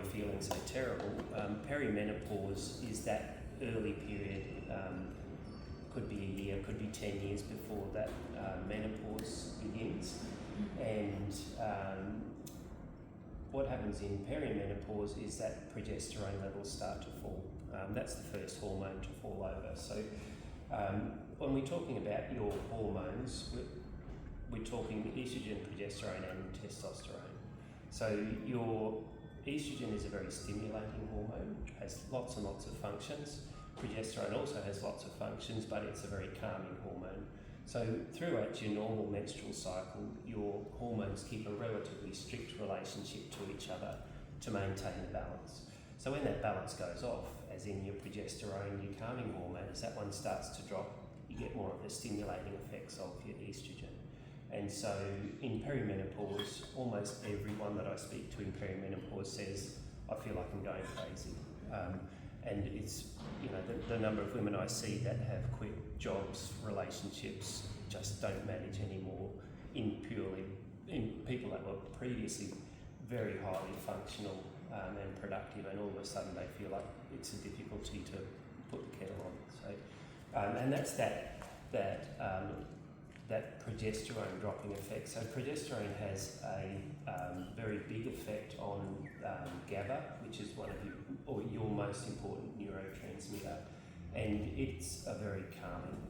you're feeling so terrible, perimenopause is that early period, could be a year, could be 10 years before that menopause begins. And what happens in perimenopause is that progesterone levels start to fall. That's the first hormone to fall over. So when we're talking about your hormones, we're talking estrogen, progesterone and testosterone. So your estrogen is a very stimulating hormone, has lots and lots of functions. Progesterone also has lots of functions, but it's a very calming hormone. So throughout your normal menstrual cycle, your hormones keep a relatively strict relationship to each other to maintain a balance. So when that balance goes off, as in your progesterone, your calming hormone, as that one starts to drop, you get more of the stimulating effects of your estrogen. And so in perimenopause, almost everyone that I speak to in perimenopause says, I feel like I'm going crazy. And it's, you know, the number of women I see that have quit jobs, relationships, just don't manage anymore in people that were previously very highly functional and productive, and all of a sudden they feel like it's a difficulty to put the kettle on. So, and that's that progesterone dropping effect. So progesterone has a very big effect on GABA, which is one of your most important neurotransmitter, and it's a very calming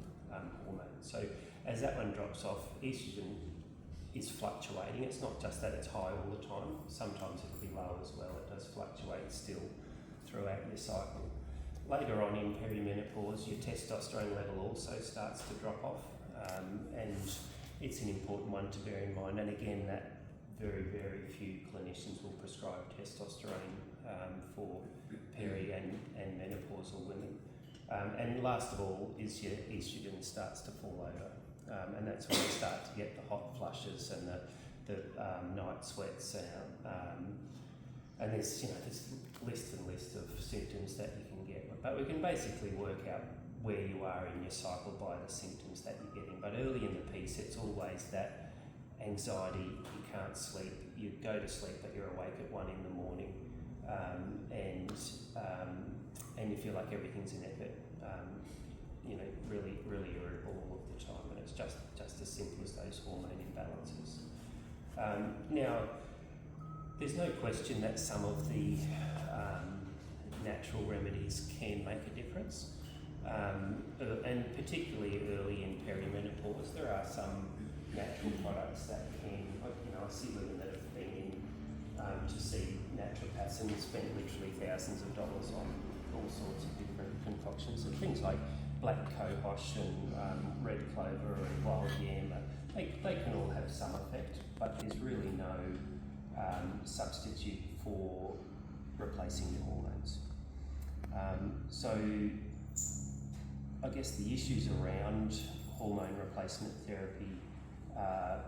hormone. So as that one drops off, estrogen is fluctuating. It's not just that it's high all the time. Sometimes it'll be low as well. It does fluctuate still throughout your cycle. Later on in perimenopause, your testosterone level also starts to drop off. And it's an important one to bear in mind. And again, that very, very few clinicians will prescribe testosterone for peri and menopausal women. And last of all is your estrogen starts to fall over. And that's when you start to get the hot flushes and the night sweats. And there's list and list of symptoms that you can get. But we can basically work out where you are in your cycle by the symptoms that you're getting. But early in the piece, it's always that anxiety, you can't sleep, you go to sleep but you're awake at 1 in the morning, and you feel like everything's in effort, really, really irritable all of the time, and it's just as simple as those hormone imbalances. Now, there's no question that some of the natural remedies can make a difference. And particularly early in perimenopause, there are some natural products that can, I see women that have been in to see naturopaths and spent literally thousands of dollars on all sorts of different concoctions, and things like black cohosh and red clover and wild yam. They can all have some effect, but there's really no substitute for replacing your hormones. So I guess the issues around hormone replacement therapy are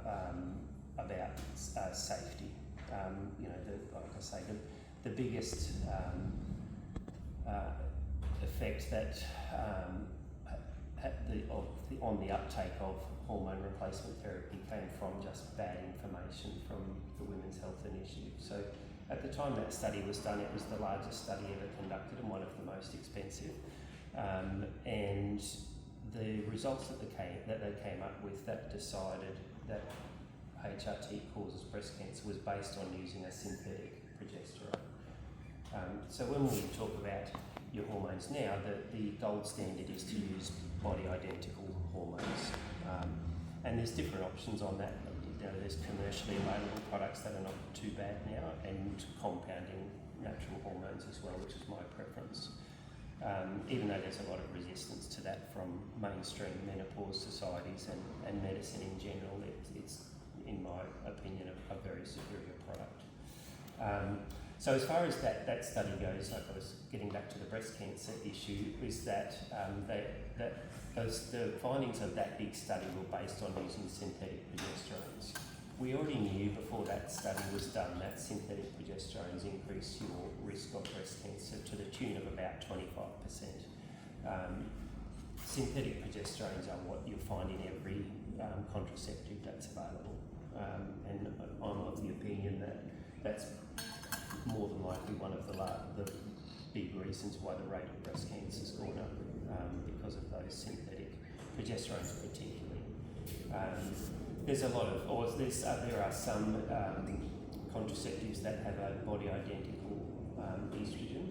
about safety. Like I say, the biggest effect that on the uptake of hormone replacement therapy came from just bad information from the Women's Health Initiative. So at the time that study was done, it was the largest study ever conducted and one of the most expensive. And the results that they came up with that decided that HRT causes breast cancer was based on using a synthetic progesterone. So when we talk about your hormones now, the gold standard is to use body identical hormones. And there's different options on that. There's commercially available products that are not too bad now, and compounding natural hormones as well, which is my preference. Even though there's a lot of resistance to that from mainstream menopause societies and medicine in general, it's in my opinion, a very superior product. So as far as that study goes, like I was getting back to the breast cancer issue, is that the findings of that big study were based on using synthetic progesterones. We already knew before that study was done that synthetic progesterones increase your risk of breast cancer to the tune of about 25%. Synthetic progesterones are what you'll find in every contraceptive that's available. And I'm of the opinion that that's more than likely one of the big reasons why the rate of breast cancer has gone up, because of those synthetic progesterones particularly. There are some contraceptives that have a body identical estrogen,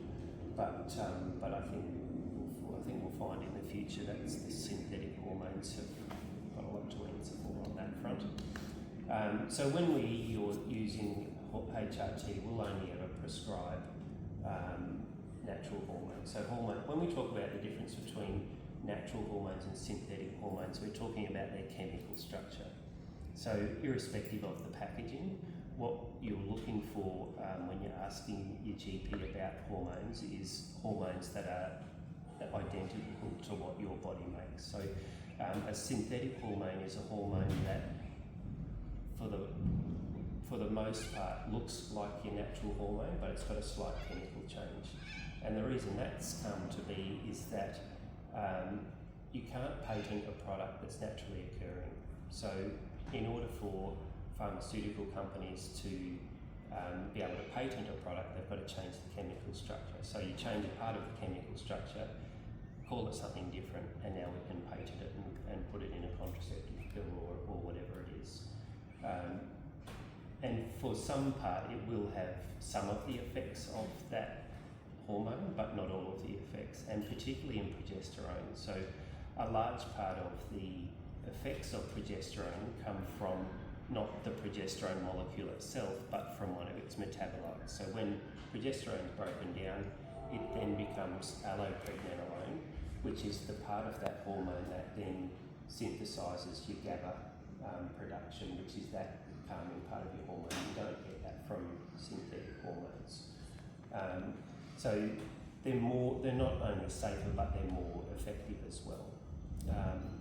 but I think we'll find in the future that the synthetic hormones have got a lot to answer for on that front. So when you're using HRT, we'll only ever prescribe natural hormones. So when we talk about the difference between natural hormones and synthetic hormones, we're talking about their chemical structure. So irrespective of the packaging, what you're looking for when you're asking your GP about hormones is hormones that are identical to what your body makes. So a synthetic hormone is a hormone that for the most part looks like your natural hormone, but it's got a slight chemical change. And the reason that's come to be is that you can't patent a product that's naturally occurring. So in order for pharmaceutical companies to be able to patent a product, they've got to change the chemical structure. So you change a part of the chemical structure, call it something different, and now we can patent it and put it in a contraceptive pill or whatever it is. And for some part, it will have some of the effects of that hormone, but not all of the effects, and particularly in progesterone. So a large part of the effects of progesterone come from not the progesterone molecule itself, but from one of its metabolites. So when progesterone is broken down, it then becomes allopregnanolone, which is the part of that hormone that then synthesizes your GABA production, which is that calming part of your hormone. You don't get that from synthetic hormones. So they're not only safer, but they're more effective as well.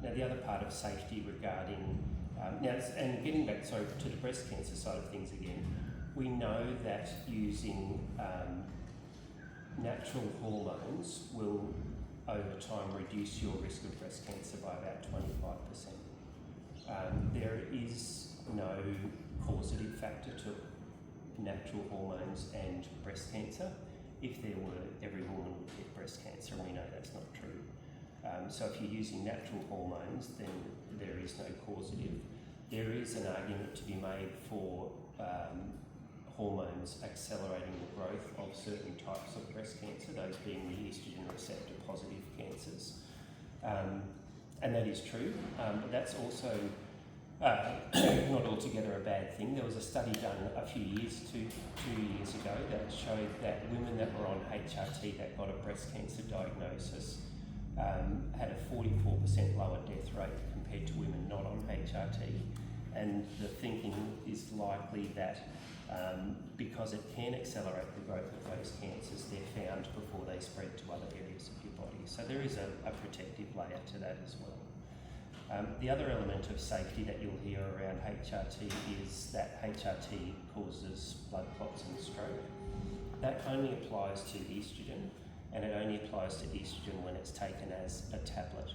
Now the other part of safety regarding, and getting back to the breast cancer side of things again, we know that using natural hormones will over time reduce your risk of breast cancer by about 25%. There is no causative factor to natural hormones and breast cancer. If there were, every woman would get breast cancer, and we know that's not true. So if you're using natural hormones, then there is no causative. There is an argument to be made for hormones accelerating the growth of certain types of breast cancer, those being the estrogen receptor positive cancers. And that is true, but that's also not altogether a bad thing. There was a study done a few years, two years ago, that showed that women that were on HRT that got a breast cancer diagnosis had a 44% lower death rate compared to women not on HRT. And the thinking is likely that because it can accelerate the growth of those cancers, they're found before they spread to other areas of your body. So there is a protective layer to that as well. The other element of safety that you'll hear around HRT is that HRT causes blood clots and stroke. That only applies to estrogen, and it only applies to estrogen when it's taken as a tablet.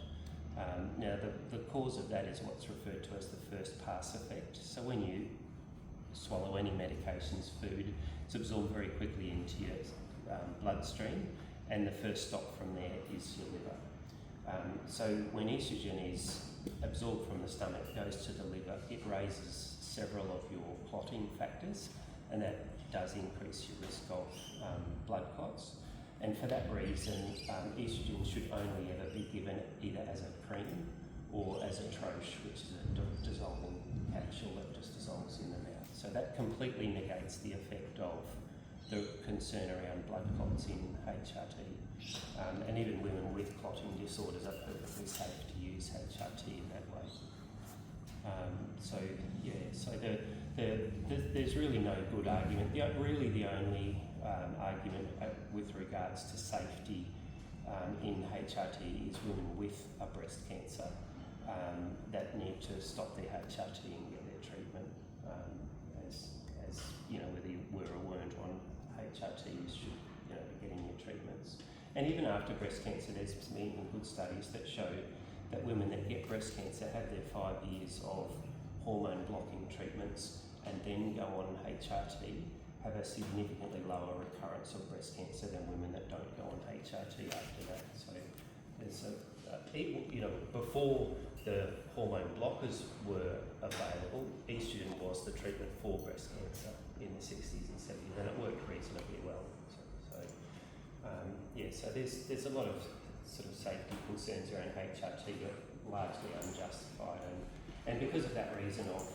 Now, the cause of that is what's referred to as the first pass effect. So when you swallow any medications, food, it's absorbed very quickly into your bloodstream, and the first stop from there is your liver. So when estrogen is absorbed from the stomach, goes to the liver, it raises several of your clotting factors, and that does increase your risk of blood clots. And for that reason, estrogen should only ever be given either as a cream or as a troche, which is a dissolving capsule that just dissolves in the mouth. So that completely negates the effect of the concern around blood clots in HRT. And even women with clotting disorders are perfectly safe to use HRT in that way. There's really no good argument. The only argument with regards to safety in HRT is women with a breast cancer that need to stop their HRT and get their treatment. As you know, whether you were or weren't on HRT, you should be getting your treatments. And even after breast cancer, there's been good studies that show that women that get breast cancer have their 5 years of hormone blocking treatments and then go on HRT, have a significantly lower recurrence of breast cancer than women that don't go on HRT after that. So there's before the hormone blockers were available, estrogen was the treatment for breast cancer in the 60s and 70s, and it worked reasonably well. So there's a lot of sort of safety concerns around HRT, but largely unjustified, and because of that reason of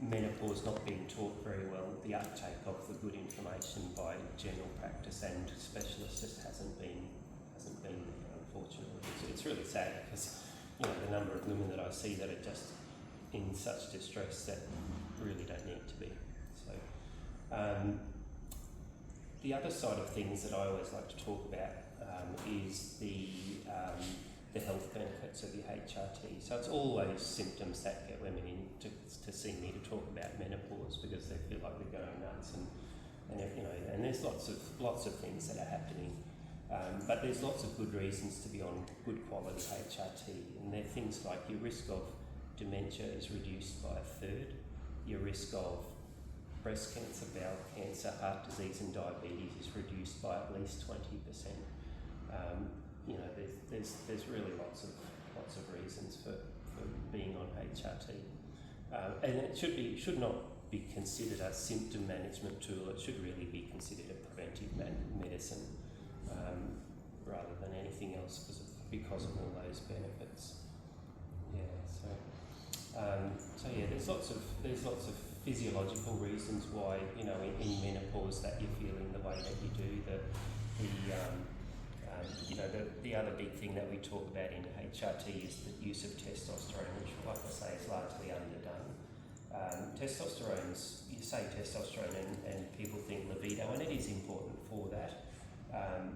menopause not being taught very well, the uptake of the good information by general practice and specialists just hasn't been unfortunately. It's really sad because the number of women that I see that are just in such distress that really don't need to be. So the other side of things that I always like to talk about is the health benefits of your HRT. So it's always symptoms that get women in to see me to talk about menopause because they feel like they're going nuts, and there's lots of things that are happening, but there's lots of good reasons to be on good quality HRT, and they're things like your risk of dementia is reduced by a third, your risk of breast cancer, bowel cancer, heart disease and diabetes is reduced by at least 20%. There's really lots of reasons for being on HRT, and it should not be considered a symptom management tool. It should really be considered a preventive medicine rather than anything else because of all those benefits. There's lots of physiological reasons why in menopause that you're feeling the way that you do. The other big thing that we talk about in HRT is the use of testosterone, which, like I say, is largely underdone. Testosterone's, you say testosterone and people think libido, and it is important for that,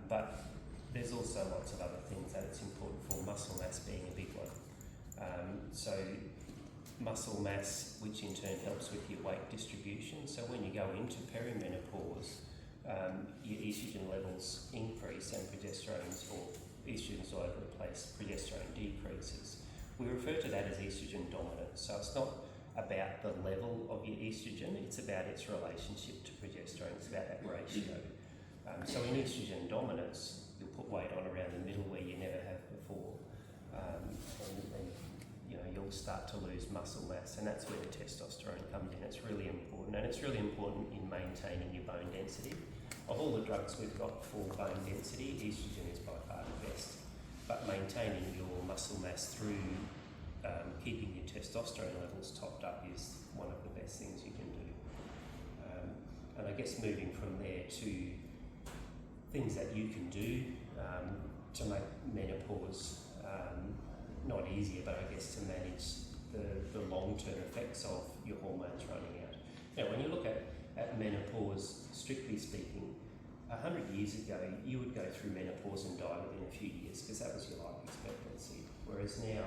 but there's also lots of other things that it's important for, muscle mass being a big one. So muscle mass, which in turn helps with your weight distribution. So when you go into perimenopause, your estrogen levels increase and progesterone's, or estrogen's all over the place, progesterone decreases. We refer to that as estrogen dominance. So it's not about the level of your estrogen, it's about its relationship to progesterone, it's about that ratio. So in estrogen dominance, you'll put weight on around the middle where you never have before, and you'll start to lose muscle mass, and that's where the testosterone comes in. It's really important, and it's really important in maintaining your bone density. Of all the drugs we've got for bone density, estrogen is by far the best, but maintaining your muscle mass through keeping your testosterone levels topped up is one of the best things you can do. And I guess moving from there to things that you can do to make menopause not easier, but I guess to manage the long-term effects of your hormones running out. Now, when you look at menopause, strictly speaking, 100 years ago, you would go through menopause and die within a few years because that was your life expectancy. Whereas now,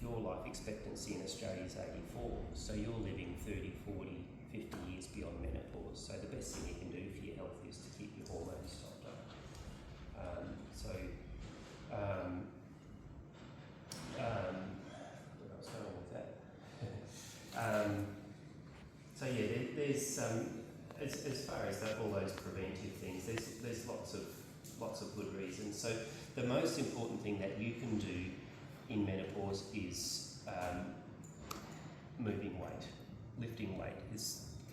your life expectancy in Australia is 84, so you're living 30, 40, 50 years beyond menopause. So the best thing you can do for your health is to keep your hormones topped up. Where I was going with that. There's as far as all those preventive things, there's lots of good reasons. So the most important thing that you can do in menopause is moving weight, lifting weight.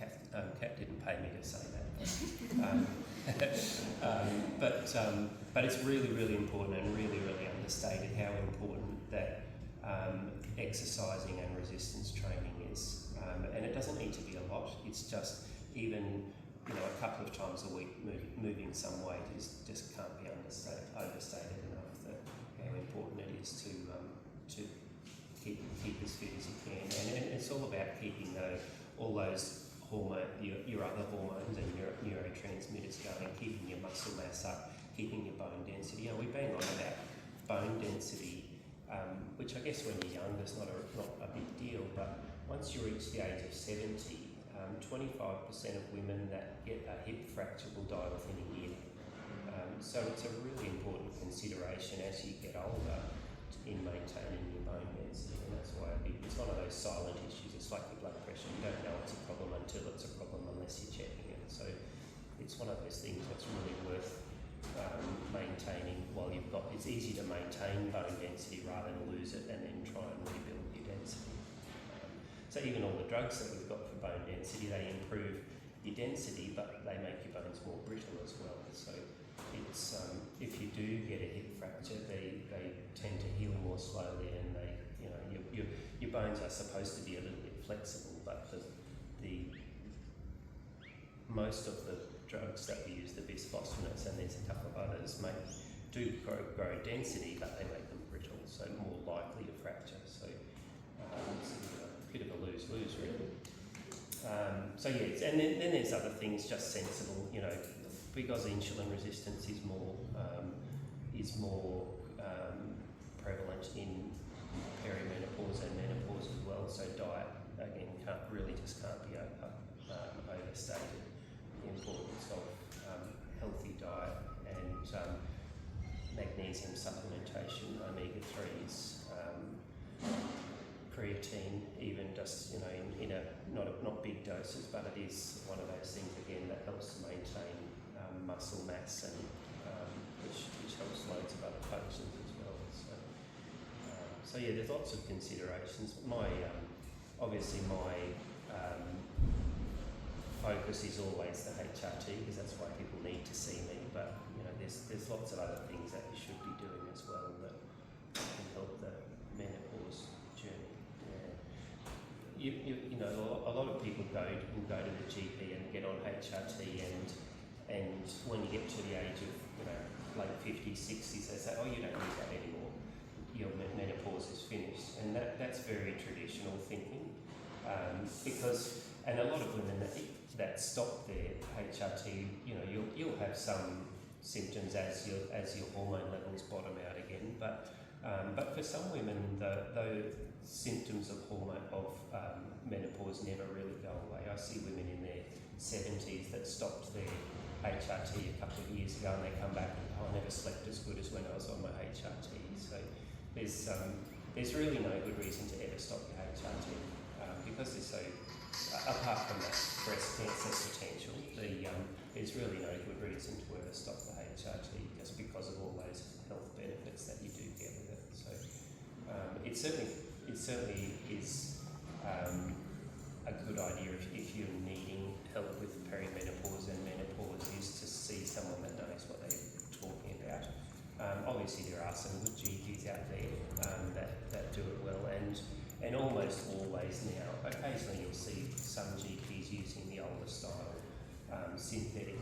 Kat didn't pay me to say that. But it's really, really important and really, really understated how important that exercising and resistance training is. And it doesn't need to be a lot. It's just even a couple of times a week moving some weight just can't be overstated enough. That how important it is to keep as fit as you can. And it's all about keeping all those your other hormones and your neurotransmitters going, keeping your muscle mass up, keeping your bone density. We bang on about bone density, which I guess when you're young is not a big deal, but once you reach the age of 70, 25% of women that get a hip fracture will die within a year. So it's a really important consideration as you get older in maintaining your bone density, and that's why it's one of those silent issues. It's like your blood pressure. You don't know it's a problem until it's a problem unless you're checking it. So it's one of those things that's really worth maintaining while you've got. It's easy to maintain bone density rather than lose it and then try and rebuild your density. So even all the drugs that we've got for bone density, they improve your density, but they make your bones more brittle as well. So it's if you do get a hip fracture, they tend to heal more slowly, and they, you know, your bones are supposed to be a little bit flexible, but the most of the drugs that we use, the bisphosphonates, and there's a couple of others, do grow density, but they make them brittle, so more likely to fracture. So it's a bit of a lose-lose, really. So yeah, and then there's other things, just sensible, you know, because insulin resistance is more prevalent in perimenopause and menopause as well. So diet again can't be overstated. The importance of healthy diet and magnesium supplementation, omega-3s, creatine, even just, you know, in a not big doses, but it is one of those things again that helps to maintain muscle mass, and which helps loads of other functions as well. So yeah, there's lots of considerations. Obviously my focus is always the HRT, because that's why people need to see me. But you know, there's lots of other things that you should be doing as well that can help the menopause journey. Yeah. You know, a lot of people will go to the GP and get on HRT, and when you get to the age of, you know, late 50s, 60s, they say, oh, you don't need that anymore. Your menopause is finished, and that's very traditional thinking, because a lot of women that stop their HRT, you know, you'll have some symptoms as your hormone levels bottom out again, but for some women the symptoms of menopause never really go away. I see women in their 70s that stopped their HRT a couple of years ago, and they come back and, oh, I never slept as good as when I was on my HRT. So there's really no good reason to ever stop your HRT, because there's so, apart from that breast cancer potential, there's really no good reason to ever stop the HRT, just because of all those health benefits that you do get with it. So it certainly is a good idea if you're needing help with perimenopause and menopause, is to see someone that knows what they're talking about. Obviously there are some good GPs out there that do it well, and almost always now, occasionally you'll see some GPs using the older style synthetic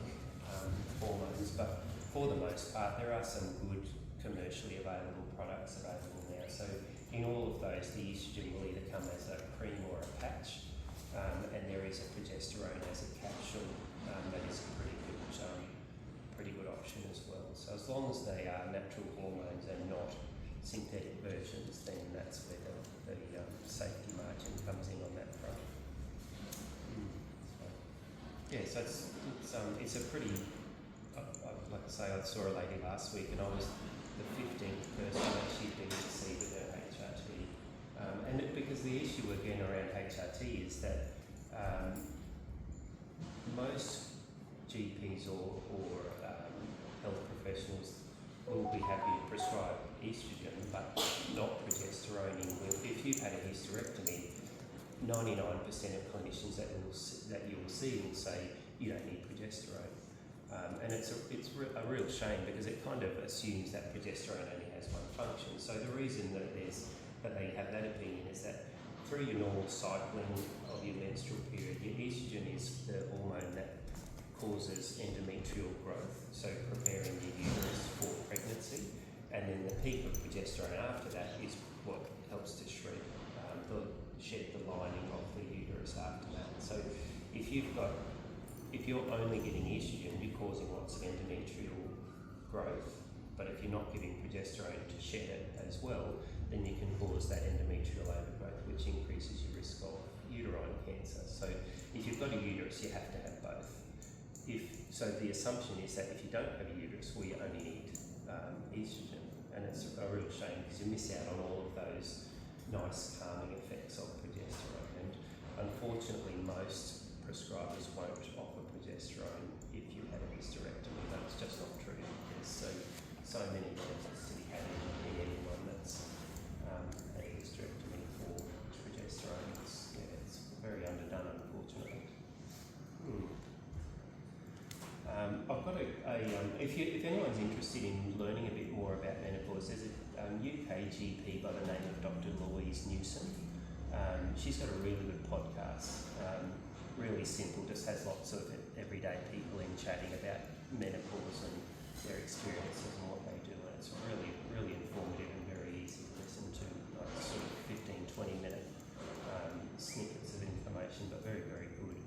hormones, but for the most part there are some good commercially available products available now. So in all of those, the estrogen will either come as a cream or a patch, and there is a progesterone as a capsule that is a pretty good option as well. So as long as they are natural hormones and not synthetic versions, then that's where the safety margin comes in on that front. So it's a pretty, like I say, I saw a lady last week, and I was the 15th person that she'd been to see with her HRT. Because the issue again around HRT is that most GPs or health professionals will be happy to prescribe estrogen but not progesterone in women. If you've had a hysterectomy, 99% of clinicians that you will see will say you don't need progesterone. And it's a real shame, because it kind of assumes that progesterone only has one function. So the reason that they have that opinion is that through your normal cycling of your menstrual period, your estrogen is the hormone that causes endometrial growth, so preparing your uterus for pregnancy, and then the peak of progesterone after that is what helps to shed the lining of the uterus after that. So if you're only getting estrogen, you're causing lots of endometrial growth, but if you're not giving progesterone to shed it as well, then you can cause that endometrial overgrowth, which increases your risk of uterine cancer. So if you've got a uterus, you have to have both. So the assumption is that if you don't have a uterus, well, you only need estrogen, and it's a real shame, because you miss out on all of those nice calming effects of progesterone. And unfortunately, most prescribers won't offer progesterone progesterone if you had a hysterectomy, but it's just not true. There's so many benefits to be had in anyone that's had a hysterectomy for progesterone. It's very underdone, unfortunately. I've got if anyone's interested in learning a bit more about menopause, there's a UK GP by the name of Dr. Louise Newson. She's got a really good podcast, really simple, just has lots of everyday people in chatting about menopause and their experiences and what they do, and it's really, really informative and very easy to listen to, like sort of 15-20 minute snippets of information, but very, very good.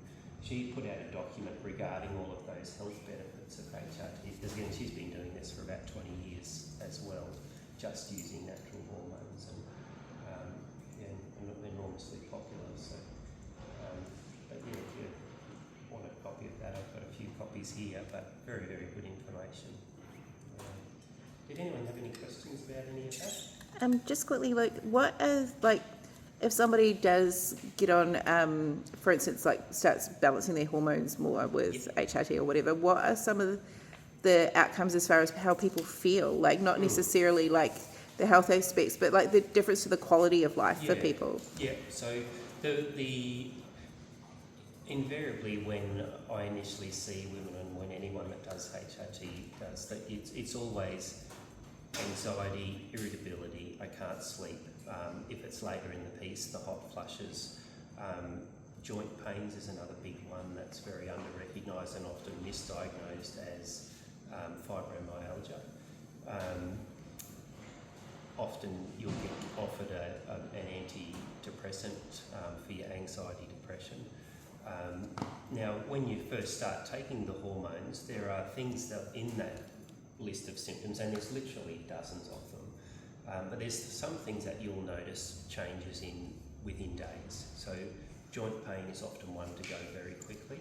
She put out a document regarding all of those health benefits of HRT, because again, she's been doing this for about 20 years as well, just using natural hormones, and enormously popular. So, but yeah, if you want a copy of that, I've got a few copies here, but very, very good information. Did anyone have any questions about any of that? Just quickly, what is, if somebody does get on, for instance, starts balancing their hormones more with HRT or whatever, what are some of the outcomes as far as how people feel? Not necessarily the health aspects, but the difference to the quality of life for people. Yeah, so the invariably when I initially see women, and when anyone that does HRT does that, it's always anxiety, irritability, I can't sleep. If it's later in the piece, the hot flushes. Joint pains is another big one that's very under-recognised and often misdiagnosed as fibromyalgia. Often you'll get offered an antidepressant for your anxiety, depression. Now, when you first start taking the hormones, there are things that in that list of symptoms, and there's literally dozens of them, but there's some things that you'll notice changes in within days. So joint pain is often one to go very quickly.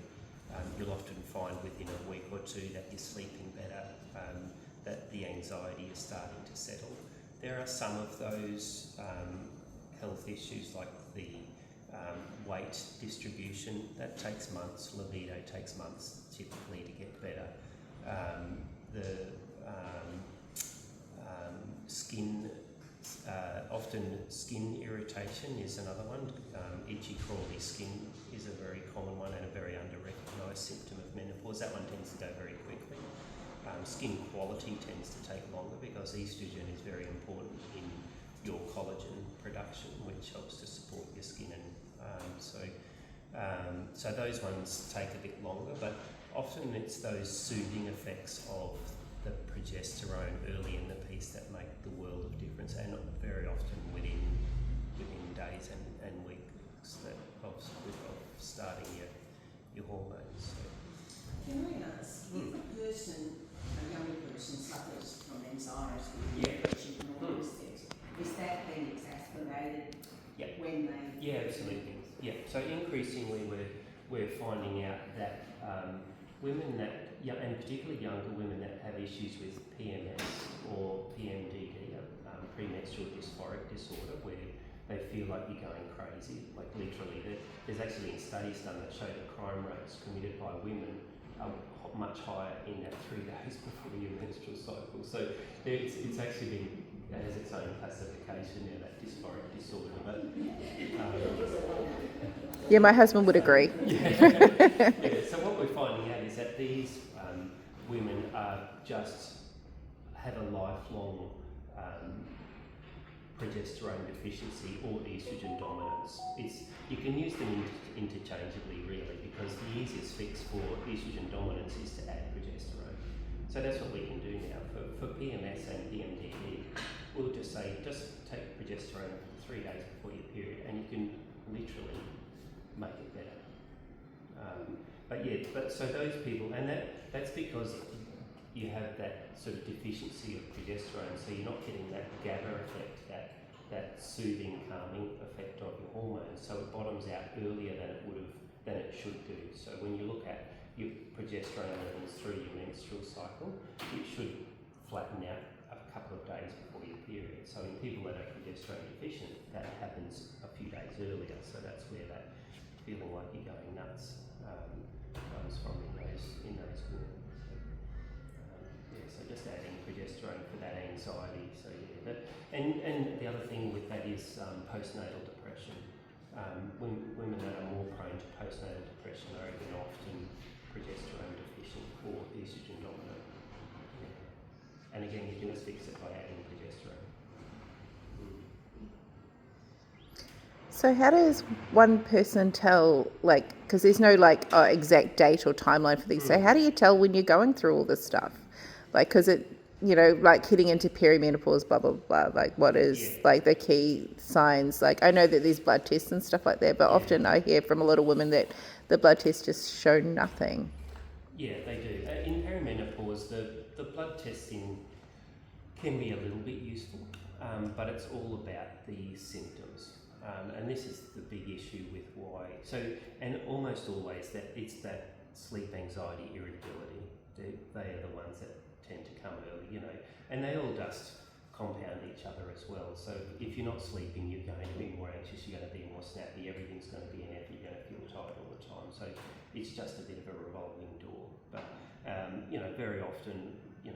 You'll often find within a week or two that you're sleeping better, that the anxiety is starting to settle. There are some of those health issues like the weight distribution, that takes months. Libido takes months typically to get better. Skin, often skin irritation is another one. Itchy, crawly skin is a very common one and a very under-recognised symptom of menopause. That one tends to go very quickly. Skin quality tends to take longer because estrogen is very important in your collagen production, which helps to support your skin, and so those ones take a bit longer, but often it's those soothing effects of the progesterone early in the piece that make the world of difference, and very often within days and weeks of starting your hormones. So. Can I ask, if a young person suffers from anxiety, depression and all those things, is that then exacerbated when they... Yeah, absolutely. Yeah, so increasingly we're finding out that women that, and particularly younger women that have issues with PMS or PMDD, premenstrual dysphoric disorder, where they feel like you're going crazy, like literally. There's actually been studies done that show that crime rates committed by women are much higher in that 3 days before your menstrual cycle. So it's actually been, it has its own classification now, that dysphoric disorder. But yeah, my husband would agree. So what we're finding out is that these women are have a lifelong progesterone deficiency or estrogen dominance. You can use them interchangeably really, because the easiest fix for estrogen dominance is to add progesterone. So that's what we can do now. For PMS and PMDD, we'll just say, just take progesterone 3 days before your period and you can literally make it better. So those people, and that's because you have that sort of deficiency of progesterone, so you're not getting that GABA effect, that soothing, calming effect of your hormones. So it bottoms out earlier than it should do. So when you look at your progesterone levels through your menstrual cycle, it should flatten out a couple of days before your period. So in people that are progesterone deficient, that happens a few days earlier. So that's where that feeling like you're going nuts comes from in those women. So just adding progesterone for that anxiety. So and the other thing with that is postnatal depression. Women that are more prone to postnatal depression are even often progesterone deficient or estrogen dominant. Yeah. And again, you can just fix it by adding progesterone. So how does one person tell, like, because there's no exact date or timeline for these. So how do you tell when you're going through all this stuff? Like, because it, like hitting into perimenopause, blah, blah, blah, like what is like the key signs? Like, I know that there's blood tests and stuff like that, but often I hear from a lot of women that the blood tests just show nothing. Yeah, they do. In perimenopause, the blood testing can be a little bit useful, but it's all about the symptoms. And this is the big issue with why. So, and almost always it's that sleep anxiety, irritability. They are the ones that tend to come early, and they all just compound each other as well. So if you're not sleeping, you're going to be more anxious, you're going to be more snappy, everything's going to be an effort, you're going to feel tired all the time. So it's just a bit of a revolving door. But, very often,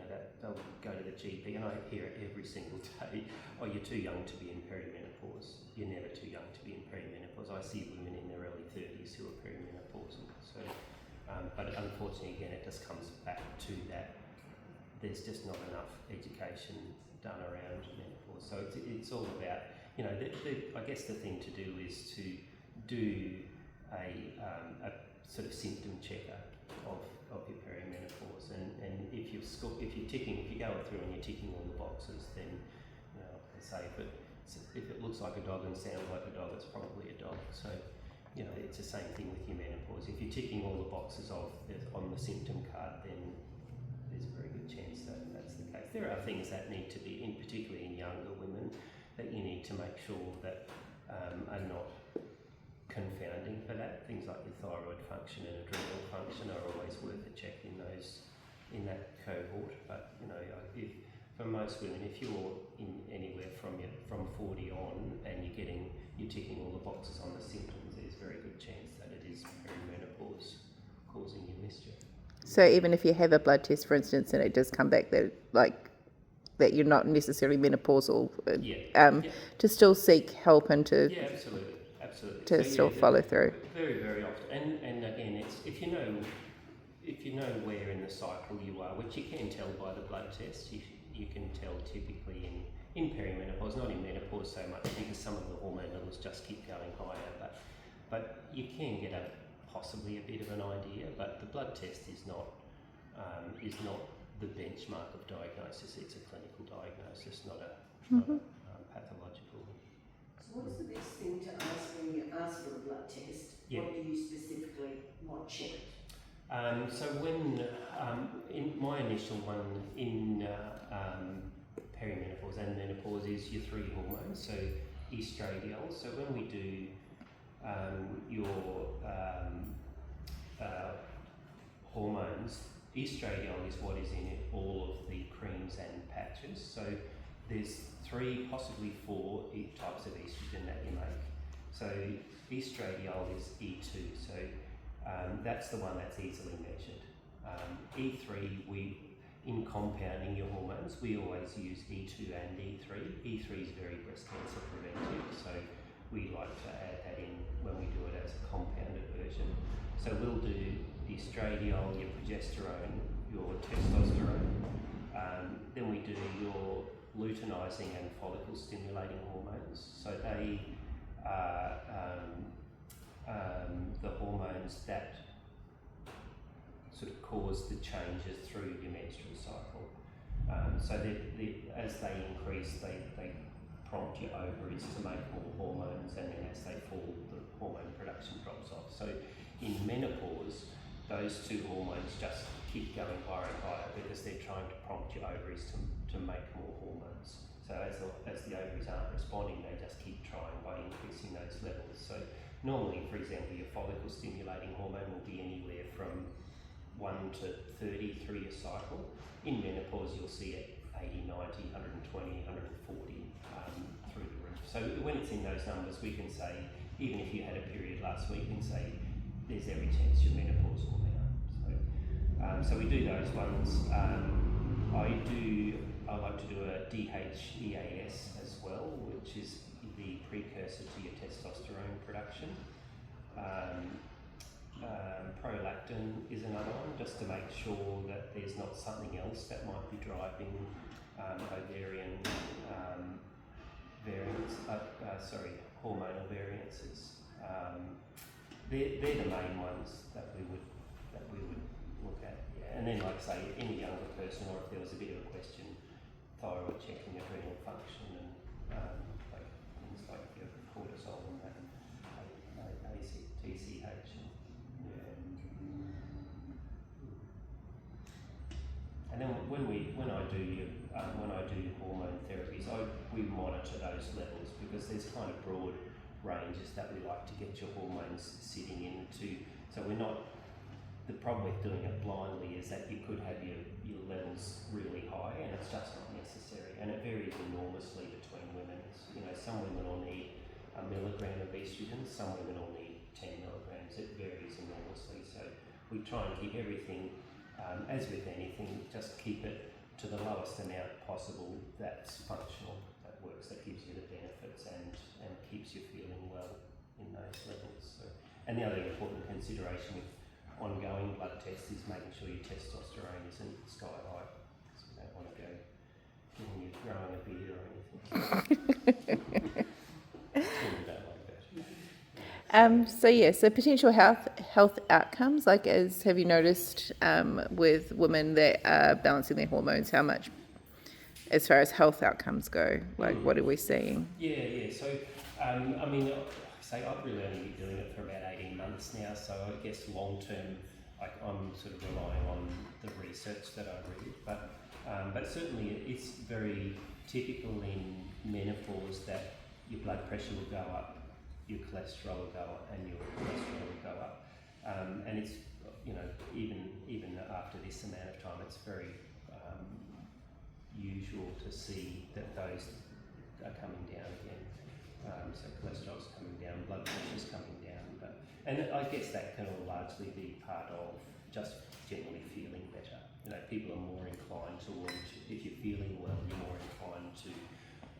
that they'll go to the GP, and I hear it every single day, oh, you're too young to be in perimenopause. You're never too young to be in perimenopause. I see women in their early 30s who are perimenopausal. So, but unfortunately, again, it just comes back to that. There's just not enough education done around menopause. So it's all about, I guess the thing to do is to do a sort of symptom checker of your perimenopause, and if you're going through and you're ticking all the boxes, then they say if it looks like a dog and sounds like a dog, it's probably a dog. So it's the same thing with your menopause. If you're ticking all the boxes on the symptom card, then there's a very good chance that that's the case. There are things that need to be, particularly in younger women, that you need to make sure that are not confounding for that. Things like your thyroid function and adrenal function are always worth a check in that cohort. But for most women, if you're in anywhere from 40 on and you're ticking all the boxes on the symptoms, there's a very good chance that it is perimenopause causing you mischief. So even if you have a blood test, for instance, and it does come back that you're not necessarily menopausal, to still seek help and to absolutely. To still follow through. Very, very often, and again, it's if you know where in the cycle you are, which you can tell by the blood test. You can tell typically in perimenopause, not in menopause so much, because some of the hormone levels just keep going higher. But you can get possibly a bit of an idea. But the blood test is not the benchmark of diagnosis. It's a clinical diagnosis, not a pathological. So what's the best thing to ask when you ask for a blood test? Yeah. What do you specifically watch it? So when in my initial one in perimenopause and menopause is your three hormones, so estradiol. So when we do your hormones, estradiol is what is in all of the creams and patches. So there's 3, possibly 4 types of estrogen that you make. So estradiol is E2, so that's the one that's easily measured. E3, in compounding your hormones, we always use E2 and E3. E3 is very breast cancer preventive, so we like to add that in when we do it as a compounded version. So we'll do estradiol, your progesterone, your testosterone, then we do your luteinizing and follicle stimulating hormones. So they are the hormones that sort of cause the changes through your menstrual cycle. So as they increase, they prompt your ovaries to make more hormones, and then as they fall, the hormone production drops off. So in menopause, those 2 hormones just keep going higher and higher because they're trying to prompt your ovaries to make more hormones. So as the ovaries aren't responding, they just keep trying by increasing those levels. So normally, for example, your follicle stimulating hormone will be anywhere from 1 to 30 through your cycle. In menopause, you'll see it 80, 90, 120, 140 through the roof. So when it's in those numbers, we can say, even if you had a period last week, we can say there's every chance you're menopausal now. So we do those ones. I like to do a DHEAS as well, which is the precursor to your testosterone production. Prolactin is another one, just to make sure that there's not something else that might be driving ovarian hormonal variances. They're the main ones that we would look at. Yeah. And then, like I say, any younger person, or if there was a bit of a question, thyroid checking, adrenal function, and like things like your cortisol and that, TCH. And then when I do hormone therapies, we monitor those levels, because there's kind of broad ranges that we like to get your hormones sitting into. So we're not. The problem with doing it blindly is that you could have your levels really high, and it's just not necessary. And it varies enormously between women. You know, some women will need a milligram of estrogen, some women will need 10 milligrams. It varies enormously. So we try and keep everything, as with anything, just keep it to the lowest amount possible that's functional, that works, that gives you the benefits and keeps you feeling well in those levels. So, and the other important consideration with ongoing blood tests is making sure your testosterone isn't sky high, because we don't want to go giving you growing a beard or anything. Children don't like that. So potential health outcomes, like have you noticed with women that are balancing their hormones, how much as far as health outcomes go, like what are we seeing? Yeah. So, I mean, I've really only been doing it for about 18 months now, so I guess long term, I'm sort of relying on the research that I read, but certainly it's very typical in menopause that your blood pressure will go up, your cholesterol will go up, and your cholesterol will go up, and it's, you know, even after this amount of time, it's very usual to see that those are coming down again. So cholesterol's coming down, blood pressure's coming down, and I guess that can all largely be part of just generally feeling better. You know, people are more inclined towards, if you're feeling well, you're more inclined to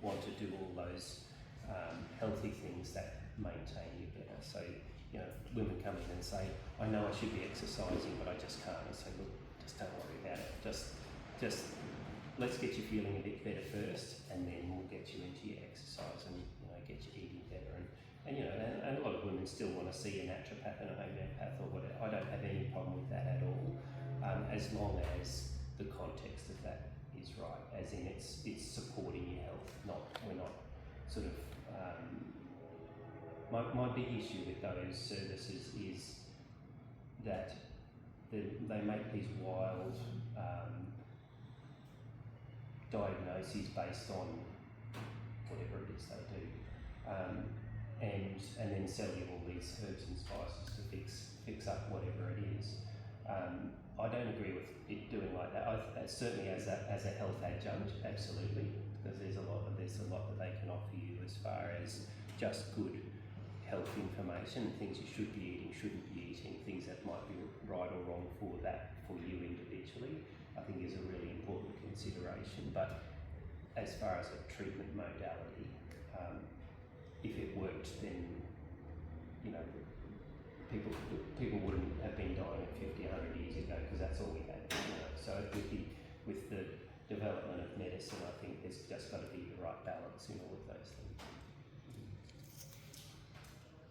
want to do all those healthy things that maintain you better. So, you know, women come in and say, I know I should be exercising, but I just can't. I say, look, just don't worry about it. Just let's get you feeling a bit better first, and then we'll get you into your exercise and, you know, get you eating better. And you know, and a lot of women still want to see a naturopath and a homeopath or whatever. I don't have any problem with that at all, as long as the context of that is right, as in it's supporting your health. We're not sort of. My big issue with those services is that they make these wild diagnoses based on whatever it is they do, and then sell you all these herbs and spices to fix up whatever it is. I don't agree with it doing like that. Certainly as a health adjunct, absolutely, because there's a lot that they can offer you as far as just good health information, things you should be eating, shouldn't be eating, things that might be right or wrong for you individually, I think is a really important consideration. But as far as a treatment modality, if it worked, then, you know, people wouldn't have been dying 50, 100 years ago, because that's all we had. You know? So with the development of medicine, I think there's just got to be the right balance in all of those things.